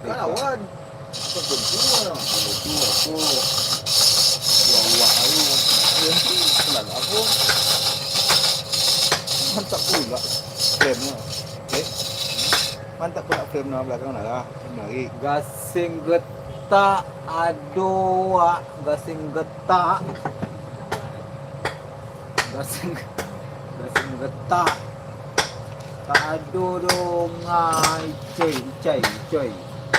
Kawan. Apa bentuknya? Itu aku wah ayu. Ya, kenal aku. Mantap pula frame-nya. Eh, mantap pula frame-nya belakang lah. Lagi. Gasing getak aduh gasing getak gasing gasing getak tak aduh dong ai cuy cuy cuy